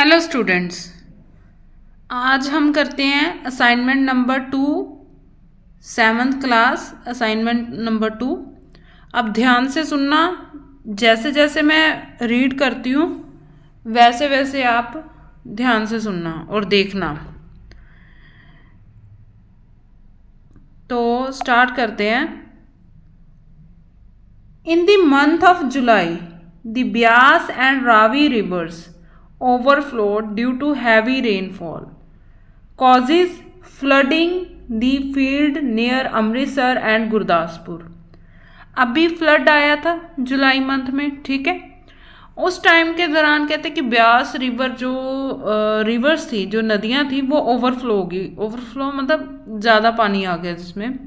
Hello students, आज हम करते हैं assignment number 2, 7th class assignment number 2। अब ध्यान से सुनना, जैसे जैसे मैं रीड करती हूँ वैसे वैसे आप ध्यान से सुनना और देखना। तो स्टार्ट करते हैं। In the month of July the Beas and Ravi reverse overflowed due to heavy rainfall, causes flooding the field near Amritsar and Gurdaspur. अभी फ्लड आया था जुलाई मंथ में, ठीक है। उस टाइम के दौरान कहते कि ब्यास रिवर जो रिवर्स थी, जो नदियां थी, वो ओवरफ्लो होगी। ओवरफ्लो मतलब ज़्यादा पानी आ गया जिसमें।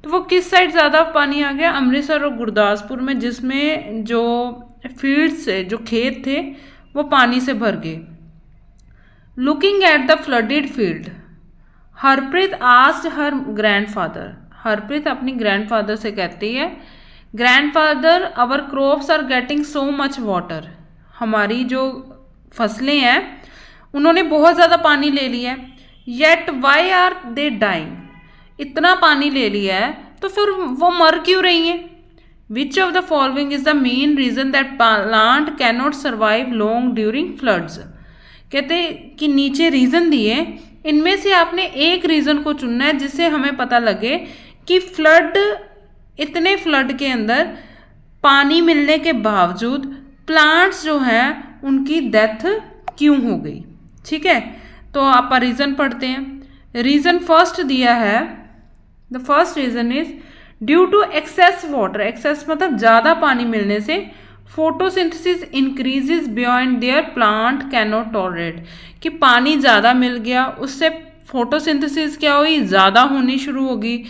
तो वो किस साइड ज़्यादा पानी आ गया? अमृतसर और गुरदासपुर में, जिसमें जो फील्ड्स से जो खेत थे वो पानी से भर गए। Looking at the flooded field, Harpreet asked her grandfather. Harpreet अपनी ग्रैंडफादर से कहती है, grandfather our crops are getting so much water. हमारी जो फसलें हैं उन्होंने बहुत ज़्यादा पानी ले लिया है। Yet why are they dying, इतना पानी ले लिया है तो फिर वो मर क्यों रही हैं? Which of the following is the main reason that plant cannot survive long during floods? कहते कि नीचे रीज़न दिए, इनमें से आपने एक रीज़न को चुनना है जिससे हमें पता लगे कि फ्लड, इतने फ्लड के अंदर पानी मिलने के बावजूद प्लांट्स जो हैं उनकी डेथ क्यों हो गई। ठीक है, तो आप रीज़न पढ़ते हैं। रीज़न फर्स्ट दिया है, the first reason is due to excess water. Excess मतलब ज़्यादा पानी मिलने से photosynthesis increases beyond their plant can not tolerate. कि पानी ज़्यादा मिल गया, उससे फोटोसिंथेसिस क्या हुई, ज़्यादा होनी शुरू होगी,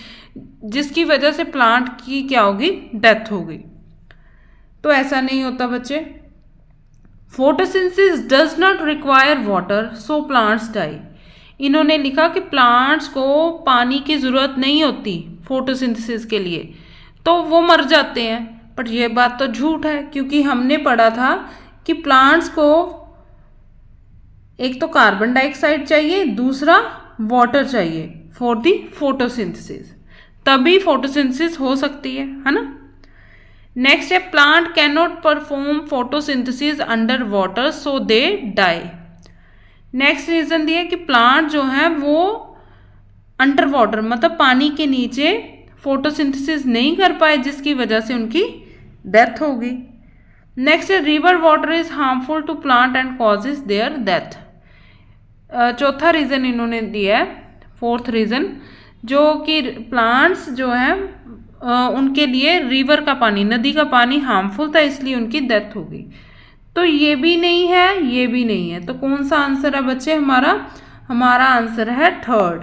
जिसकी वजह से प्लांट की क्या होगी, डेथ होगी। तो ऐसा नहीं होता बच्चे। Photosynthesis does not require water so plants die. इन्होंने लिखा कि प्लांट्स को पानी की ज़रूरत नहीं होती फोटोसिंथेसिस के लिए, तो वो मर जाते हैं। पर यह बात तो झूठ है, क्योंकि हमने पढ़ा था कि प्लांट्स को एक तो कार्बन डाइऑक्साइड चाहिए, दूसरा वाटर चाहिए फॉर दी फोटोसिंथेसिस, तभी फोटोसिंथेसिस हो सकती है ना। नेक्स्ट है, plant can not perform photosynthesis under water so they die. Next reason दिया कि प्लांट जो है वो अंडर वाटर मतलब पानी के नीचे फोटोसिंथेसिस नहीं कर पाए, जिसकी वजह से उनकी डेथ होगी। नेक्स्ट है, river water is harmful to plant and causes their death. चौथा रीज़न इन्होंने दिया है, फोर्थ रीज़न, जो कि प्लांट्स जो हैं उनके लिए रिवर का पानी, नदी का पानी हार्मफुल था, इसलिए उनकी डेथ होगी। तो ये भी नहीं है, ये भी नहीं है, तो कौन सा आंसर है बच्चे हमारा? हमारा आंसर है थर्ड,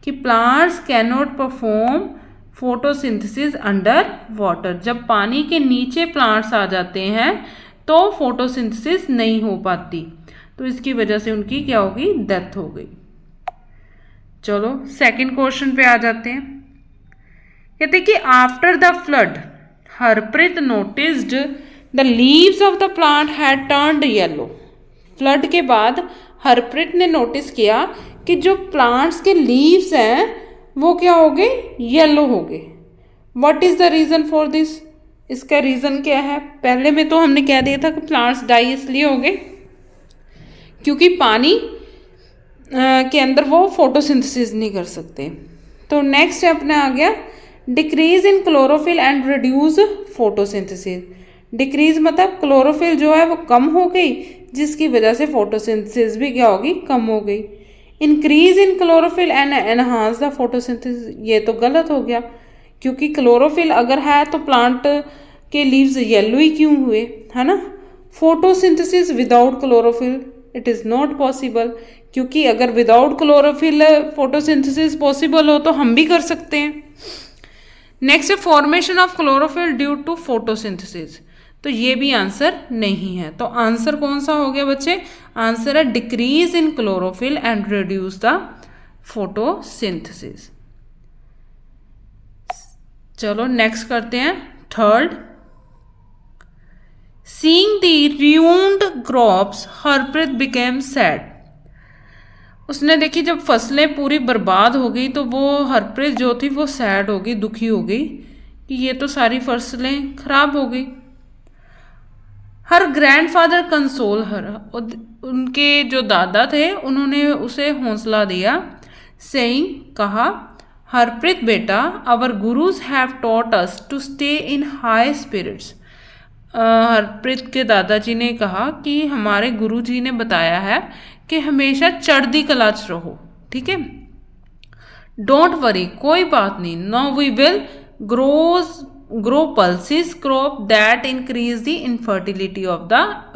कि plants can not perform photosynthesis under water. जब पानी के नीचे प्लांट्स आ जाते हैं तो फोटोसिंथेसिस नहीं हो पाती, तो इसकी वजह से उनकी क्या होगी, डेथ हो गई। चलो सेकंड क्वेश्चन पे आ जाते हैं। कहते कि after the flood Harpreet noticed the leaves of the plant had turned yellow. Flood के बाद हरप्रीत ने नोटिस किया कि जो प्लांट्स के लीव्स हैं वो क्या हो गए, येलो हो गए। What is the reason for this? इसका रीजन क्या है? पहले में तो हमने कह दिया था कि प्लांट्स डाई इसलिए हो गए क्योंकि पानी के अंदर वो फोटोसिंथेसिस नहीं कर सकते। तो नेक्स्ट अपना आ गया, decrease in chlorophyll and reduce photosynthesis. Decrease मतलब क्लोरोफिल जो है वो कम हो गई, जिसकी वजह से फोटोसिंथेसिस भी क्या होगी, कम हो गई। Increase in chlorophyll and enhance the photosynthesis, ये तो गलत हो गया, क्योंकि क्लोरोफिल अगर है तो प्लांट के लीव्स येलो ही क्यों हुए, है ना। Photosynthesis without chlorophyll it is not possible, क्योंकि अगर विदाउट क्लोरोफिल फोटोसिंथेसिस पॉसिबल हो तो हम भी कर सकते हैं। नेक्स्ट है, formation of chlorophyll due to photosynthesis, तो ये भी आंसर नहीं है। तो आंसर कौन सा हो गया बच्चे? आंसर है decrease in chlorophyll and reduce the photosynthesis. चलो नेक्स्ट करते हैं third. Seeing the ruined crops, Harpreet became sad. उसने देखी जब फसलें पूरी बर्बाद हो गई तो वो हरप्रीत जो थी वो सैड हो गई, दुखी हो गई कि ये तो सारी फसलें खराब हो गई। हर ग्रैंडफादर कंसोल हर, उनके जो दादा थे उन्होंने उसे हौसला दिया। सेइंग, कहा, हरप्रीत बेटा, our gurus have taught us to stay in high spirits. Harpreet के दादाजी ने कहा कि हमारे गुरुजी ने बताया है कि हमेशा चढ़ती कला च रहो, ठीक है। डोंट वरी, कोई बात नहीं। No we will grow pulses crop that increase the infertility of the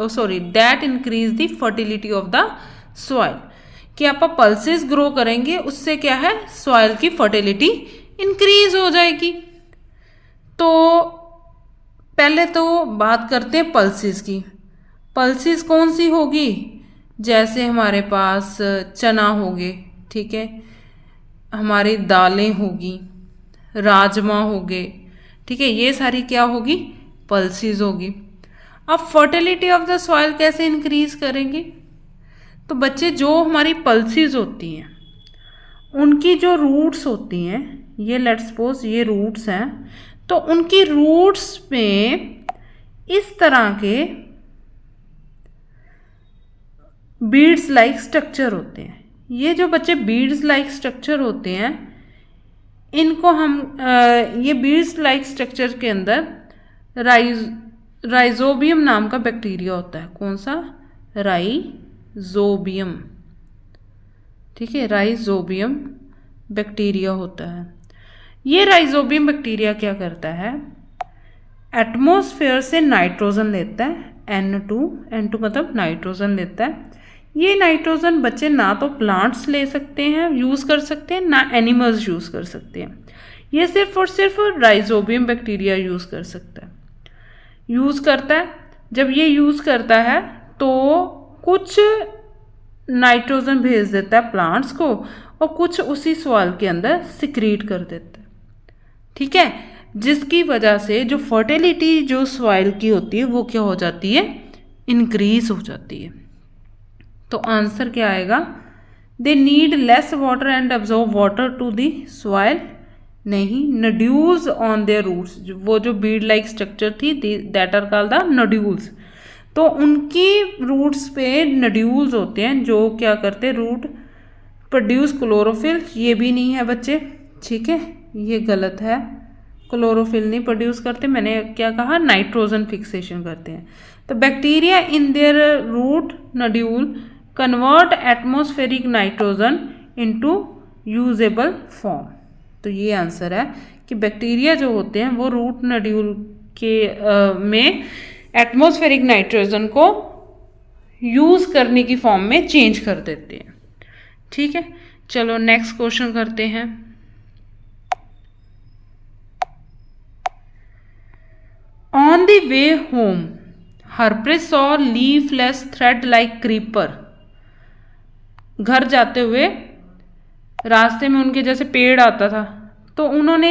that increase the fertility of the soil, कि आप पल्सिस ग्रो करेंगे, उससे क्या है, सॉइल की फर्टिलिटी इंक्रीज हो जाएगी। तो पहले तो बात करते हैं पल्सिस की। पल्सिस कौन सी होगी, जैसे हमारे पास चना हो गए, ठीक है, हमारी दालें होगी, राजमा हो गए, ठीक है, ये सारी क्या होगी, पल्सिस होगी। अब फर्टिलिटी ऑफ द सॉइल कैसे इंक्रीज करेंगे, तो बच्चे जो हमारी पल्सिस होती हैं उनकी जो रूट्स होती हैं, ये लेट्स सपोज ये रूट्स हैं, तो उनकी रूट्स में इस तरह के बीड्स लाइक स्ट्रक्चर होते हैं। ये जो बच्चे बीड्स लाइक स्ट्रक्चर होते हैं, इनको हम ये बीड्स लाइक स्ट्रक्चर के अंदर राइजोबियम नाम का बैक्टीरिया होता है। कौन सा, राइजोबियम, ठीक है, राइजोबियम बैक्टीरिया होता है। ये राइजोबियम बैक्टीरिया क्या करता है, एटमॉस्फेयर से नाइट्रोजन लेता है, N2 मतलब नाइट्रोजन लेता है। ये नाइट्रोजन बच्चे ना तो प्लांट्स ले सकते हैं, यूज़ कर सकते हैं, ना एनिमल्स यूज़ कर सकते हैं। ये सिर्फ और सिर्फ राइजोबियम बैक्टीरिया यूज़ कर सकता है, यूज़ करता है। जब ये यूज़ करता है तो कुछ नाइट्रोजन भेज देता है प्लांट्स को और कुछ उसी सॉइल के अंदर सिक्रीट कर देता है, ठीक है, जिसकी वजह से जो फर्टिलिटी जो सॉइल की होती है वो क्या हो जाती है, इंक्रीज हो जाती है। तो आंसर क्या आएगा, they need less water and absorb water to the soil, नहीं, नड्यूल्स ऑन देयर रूट्स, वो जो बीड लाइक स्ट्रक्चर थी that are called the nodules, तो उनकी रूट्स पे नड्यूल्स होते हैं जो क्या करते हैं, रूट प्रोड्यूस क्लोरोफिल। ये भी नहीं है बच्चे, ठीक है, ये गलत है, क्लोरोफिल नहीं प्रोड्यूस करते, मैंने क्या कहा, नाइट्रोजन फिक्सेशन करते हैं। तो bacteria in their root nodule convert atmospheric nitrogen into usable form. तो ये आंसर है कि बैक्टीरिया जो होते हैं वो रूट नड्यूल के में एटमॉस्फेरिक नाइट्रोजन को यूज़ करने की फॉर्म में चेंज कर देते हैं, ठीक है। चलो नेक्स्ट क्वेश्चन करते हैं। On the way home Harpreet saw leafless thread like creeper. घर जाते हुए रास्ते में उनके जैसे पेड़ आता था तो उन्होंने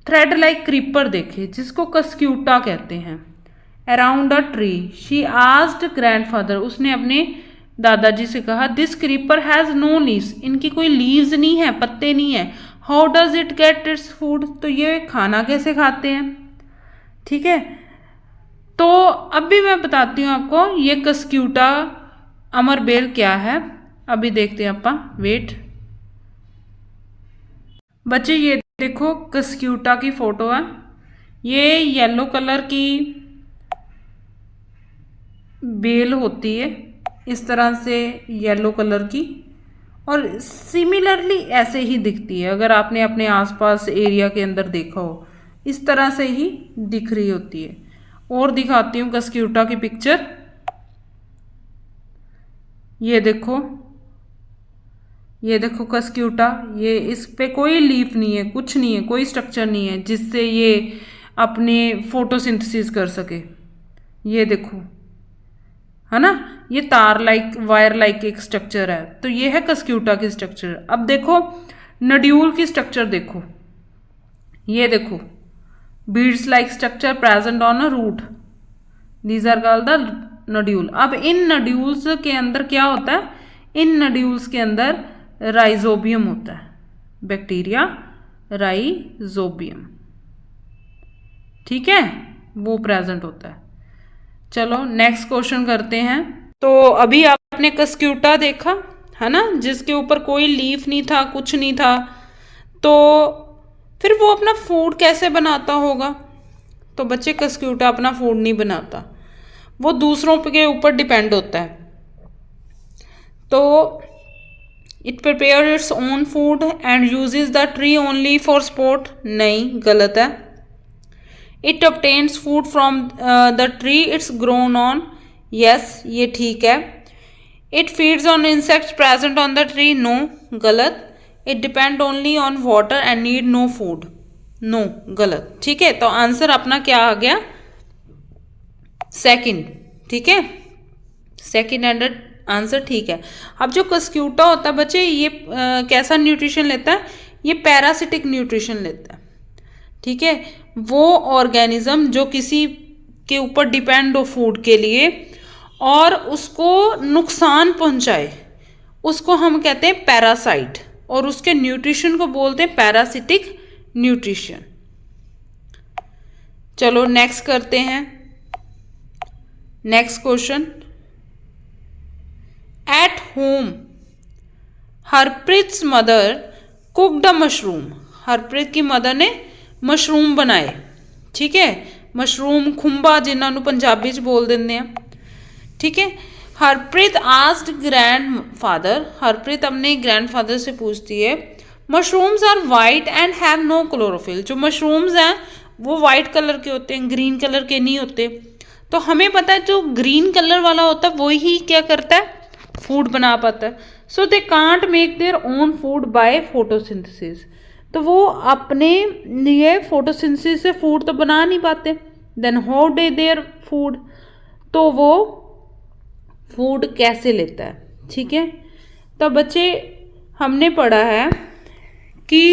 थ्रेड लाइक क्रीपर देखे जिसको कस्क्यूटा कहते हैं। Around a tree she asked grandfather, उसने अपने दादाजी से कहा, this creeper has no leaves, इनकी कोई लीव्स नहीं है, पत्ते नहीं है। How does it get its food, तो ये खाना कैसे खाते हैं, ठीक है। तो अब भी मैं बताती हूँ आपको ये कस्क्यूटा अमरबेल क्या है, अभी देखते हैं अपा, वेट। बच्चे ये देखो कस्क्यूटा की फोटो है, ये येलो कलर की बेल होती है, इस तरह से येलो कलर की, और सिमिलरली ऐसे ही दिखती है। अगर आपने अपने आसपास एरिया के अंदर देखा हो, इस तरह से ही दिख रही होती है। और दिखाती हूँ कस्क्यूटा की पिक्चर, ये देखो, ये देखो कस्क्यूटा, ये इस पे कोई लीफ नहीं है, कुछ नहीं है, कोई स्ट्रक्चर नहीं है जिससे ये अपने फोटोसिंथेसिस कर सके। ये देखो, है ना, ये तार लाइक वायर लाइक एक स्ट्रक्चर है, तो ये है कस्क्यूटा की स्ट्रक्चर। अब देखो नड्यूल की स्ट्रक्चर देखो, ये देखो beads like structure present on a root, these are called the nodule. अब इन नोड्यूल्स के अंदर क्या होता है, इन नोड्यूल्स के अंदर राइजोबियम होता है, बैक्टीरिया राइजोबियम, ठीक है, वो प्रेजेंट होता है। चलो नेक्स्ट क्वेश्चन करते हैं। तो अभी आपने कस्क्यूटा देखा है ना, जिसके ऊपर कोई लीफ नहीं था, कुछ नहीं था, तो फिर वो अपना फूड कैसे बनाता होगा? तो बच्चे कस्क्यूटा अपना फूड नहीं बनाता, वो दूसरों के ऊपर डिपेंड होता है। तो it prepare its own food and uses the tree only for sport, नहीं, गलत है। It obtains food from the tree it's grown on, yes, ये ठीक है। It feeds on insects present on the tree, no, गलत। It depend only on water and need no food, no, गलत। ठीक है, तो आंसर अपना क्या आ गया? सेकंड, ठीक है, सेकंड एंड आंसर ठीक है। अब जो कस्क्यूटा होता है बच्चे, ये कैसा न्यूट्रिशन लेता है? ये पैरासिटिक न्यूट्रिशन लेता है, ठीक है। वो ऑर्गेनिज्म जो किसी के ऊपर डिपेंड हो फूड के लिए और उसको नुकसान पहुंचाए, उसको हम कहते हैं पैरासाइट, और उसके न्यूट्रिशन को बोलते हैं पैरासिटिक न्यूट्रिशन। चलो नेक्स्ट करते हैं, next question. At home Harpreet's mother cooked a mushroom, Harpreet की मदर ने मशरूम बनाए, ठीक है, मशरूम खुंबा जिन्होंने पंजाबी च बोल देंगे हैं, ठीक है। हरप्रीत आस्क्ड ग्रैंडफादर, हरप्रीत अपने ग्रैंडफादर से पूछती है, mushrooms are white and have no chlorophyll, जो मशरूम्स हैं वो वाइट कलर के होते हैं, ग्रीन कलर के नहीं होते। तो हमें पता है जो ग्रीन कलर वाला होता है वही क्या करता है? फूड बना पाता है। So they can't make their own food by photosynthesis, तो वो अपने लिए फोटोसिंथेसिस से फूड तो बना नहीं पाते। Then how they their food, तो वो फूड कैसे लेता है, ठीक है। तो बच्चे हमने पढ़ा है कि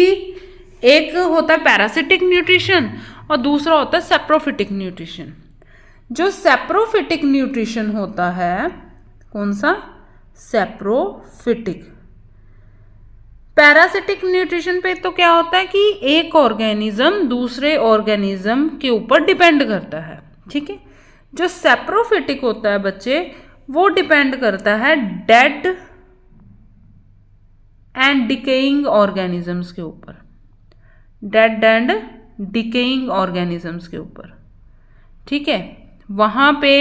एक होता है पैरासिटिक न्यूट्रिशन और दूसरा होता है सेप्रोफिटिक न्यूट्रिशन। जो सेप्रोफिटिक न्यूट्रिशन होता है, कौन सा? सेप्रोफिटिक। पैरासिटिक न्यूट्रिशन पे तो क्या होता है कि एक ऑर्गेनिज्म दूसरे ऑर्गेनिज्म के ऊपर डिपेंड करता है, ठीक है। जो सेप्रोफिटिक होता है बच्चे, वो डिपेंड करता है डेड एंड डिकेइंग ऑर्गेनिजम्स के ऊपर, डेड एंड डिकेइंग ऑर्गेनिजम्स के ऊपर, ठीक है। वहाँ पे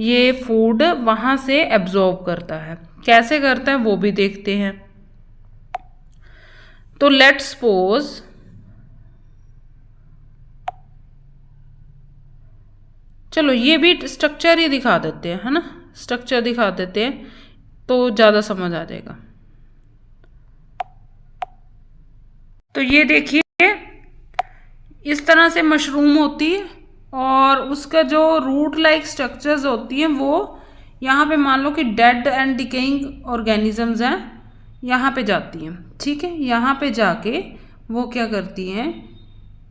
ये फूड वहाँ से एब्जॉर्ब करता है, कैसे करता है वो भी देखते हैं। तो लेट्स सपोज चलो ये भी स्ट्रक्चर ही दिखा देते हैं, है ना, स्ट्रक्चर दिखा देते हैं तो ज़्यादा समझ आ जाएगा। तो ये देखिए इस तरह से मशरूम होती है और उसका जो रूट लाइक स्ट्रक्चर्स होती हैं वो यहाँ पे मान लो कि डेड एंड डिकेइंग ऑर्गेनिजम्स हैं, यहाँ पे जाती हैं, ठीक है। यहाँ पे जाके वो क्या करती हैं?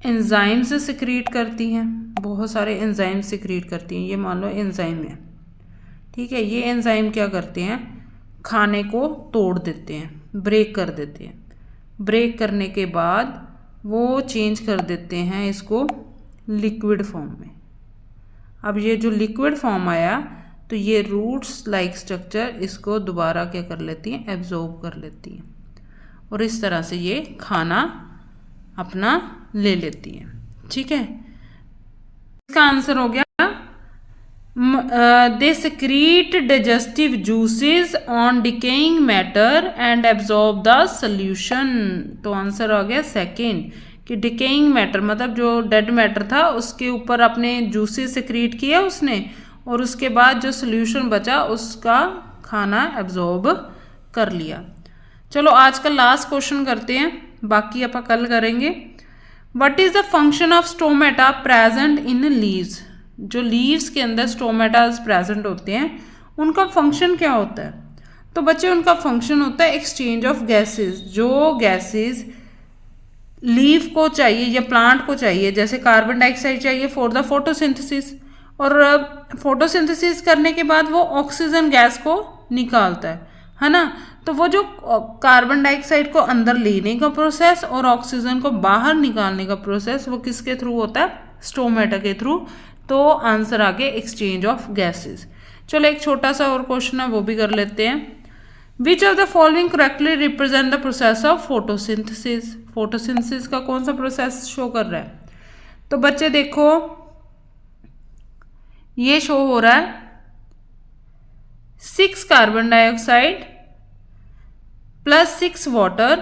एंजाइम्स सिक्रीट करती हैं, बहुत सारे एंजाइम सिक्रीट करती हैं। ये मान लो एंजाइम है, ठीक है। ये एंजाइम क्या करते हैं? खाने को तोड़ देते हैं, ब्रेक कर देते हैं। ब्रेक करने के बाद वो चेंज कर देते हैं इसको लिक्विड फॉर्म में। अब ये जो लिक्विड फॉर्म आया तो ये रूट्स लाइक स्ट्रक्चर इसको दोबारा क्या कर लेती हैं? एब्जॉर्ब कर लेती हैं और इस तरह से ये खाना अपना ले लेती हैं, ठीक है। इसका आंसर हो गया दे secrete digestive juices on decaying matter and absorb the solution। तो आंसर हो गया सेकेंड कि डिकेइंग मैटर मतलब जो डेड मैटर था उसके ऊपर अपने जूसेस सिक्रीट किया उसने और उसके बाद जो सोल्यूशन बचा उसका खाना एब्जॉर्ब कर लिया। चलो आज का लास्ट क्वेश्चन करते हैं, बाकी आप कल करेंगे। What is the function of stomata present in leaves? जो लीव्स के अंदर स्टोमेटाज प्रेजेंट होते हैं उनका फंक्शन क्या होता है? तो बच्चे उनका फंक्शन होता है एक्सचेंज ऑफ गैसेस। जो गैसेस लीफ को चाहिए या प्लांट को चाहिए, जैसे कार्बन डाइऑक्साइड चाहिए फॉर द फोटोसिंथेसिस और फोटोसिंथेसिस करने के बाद वो ऑक्सीजन गैस को निकालता है ना। तो वो जो कार्बन डाइऑक्साइड को अंदर लेने का प्रोसेस और ऑक्सीजन को बाहर निकालने का प्रोसेस वो किसके थ्रू होता है, स्टोमेटा के थ्रू। तो आंसर आ गया एक्सचेंज ऑफ गैसेस। चलो एक छोटा सा और क्वेश्चन है वो भी कर लेते हैं। Which of the following correctly represent the process of photosynthesis. Photosynthesis का कौन सा प्रोसेस शो कर रहा है? तो बच्चे देखो ये शो हो रहा है 6 carbon dioxide plus 6 water,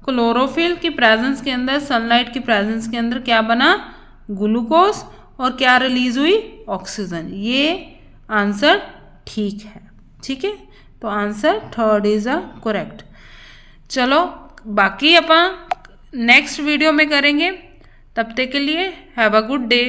chlorophyll की प्रेजेंस के अंदर, सनलाइट की प्रेजेंस के अंदर क्या बना, ग्लूकोज, और क्या रिलीज हुई, ऑक्सीजन। ये आंसर ठीक है। ठीक है, तो answer third is a correct. चलो बाकी अपन नेक्स्ट वीडियो में करेंगे, तब तक के लिए हैव अ गुड डे।